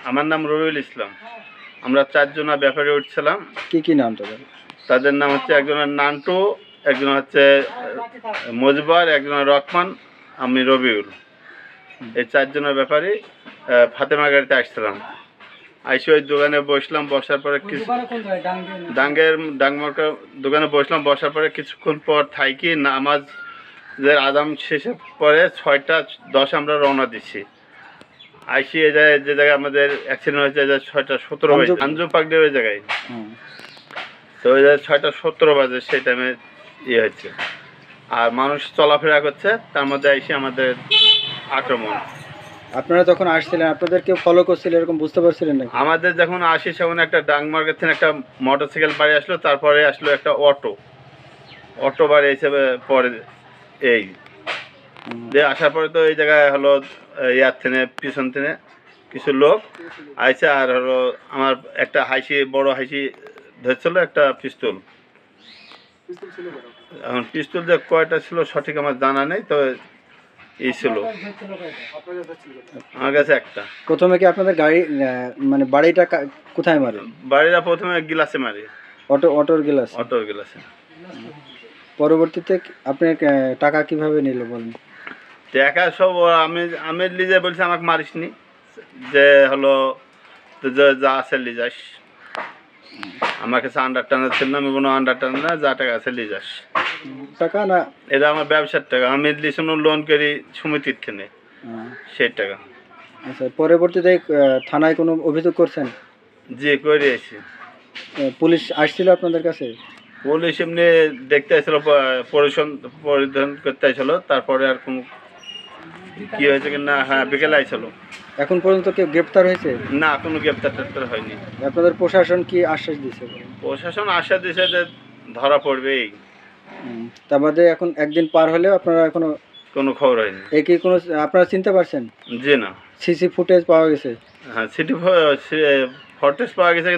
আমার নাম রবিউল ইসলাম। আমরা 4 জনা ব্যাপারে উঠছিলাম। কি নাম তাদের? তাদের নাম হচ্ছে একজনের নান্টু, একজন হচ্ছে মজবার, একজনের রহমান, আমি রবিউল। এই 4 জনের ব্যাপারে ফাতেমা গাড়িতে আসছিলাম। আইসি ওই দোকানে বসলাম, বসার পরে কিছু ডাংমার্কার দোকানে বসলাম, বসার পরে কিছুক্ষণ পর থাকি নামাজের আযান শেষের পরে 6:10 আমরা রওনা দিচ্ছি। আইসি এই জায়গায় যে জায়গায় আমাদের অ্যাক্সিডেন্ট হয়েছে 6:17 বাজে, আঞ্জু পাকড়ির ওই জায়গায়। তো ওই জায়গায় 6:17 বাজে সেই টাইমে হয়েছে। আর মানুষ চলাফেরা করছে, তার মধ্যে আইসি আমাদের আক্রমণ। আপনারা যখন আসছিলেন আপনাদের কেউ ফলো করছিল এরকম বুঝতে পারছিলেন না? আমাদের যখন আসি তখন একটা ডাংমার্কের থেকে একটা মোটরসাইকেল বাড়ি আসলো, তারপরে আসলো একটা অটো বাড়ি হিসেবে পরে এই যে আসার পরে তো এই জায়গায় হলো ইয়ার থেকে পিছন থেকে কিছু লোক আইসে, আর হলো আমার একটা বড় হাইসি ধরছিল একটা পিস্তল। এখন পিস্তল যে কয়টা ছিল সঠিক আমার জানা নেই, তবে এই ছিল আমার কাছে একটা। প্রথমে কি আপনাদের গাড়ি মানে বাড়িটা কোথায় মারে? বাড়িটা প্রথমে গ্লাসে মারে, অটোর গ্লাসে। পরবর্তীতে আপনার টাকা কিভাবে নিল বলেন? টাকা সব আমি লিজে বলছি আমাকে মারিসনি, যে হলো যা আছে লিজাস। আমার কাছে আন্ডারটানার ছিল না, আমি কোনো আন্ডারটানার না, যা টাকা আছে লিজাস। টাকা না, এটা আমার ব্যবসার টাকা, আমি লিসুন লোন করি সমিতির থেকে, সেই টাকা। আচ্ছা, পরবর্তীতে থানায় কোনো অভিযোগ করছেন? জি, করে আছি। পুলিশ আসছিল আপনাদের কাছে? পুলিশ এমনি দেখতে আসছিল, পরিধান করতে আসছিল, তারপরে আর কোনো কি হয়েছে কি না, হ্যাঁ বিকেলে আইছিল। এখন পর্যন্ত কেউ গ্রেপ্তার হয়েছে? না, কোনো গ্রেপ্তার হয়নি। আপনাদের প্রশাসন কি আশ্বাস দিয়েছে? প্রশাসন আশ্বাস দিয়েছে যে ধরা পড়বেই। তার বাদে এখন একদিন পার হলেও আপনারা এখনো কোনো খবর হয়নি। কি কোনো আপনারা চিনতে পারছেন? জি না। সিসি ফুটেজ পাওয়া গেছে? হ্যাঁ, ফুটেজ পাওয়া গেছে।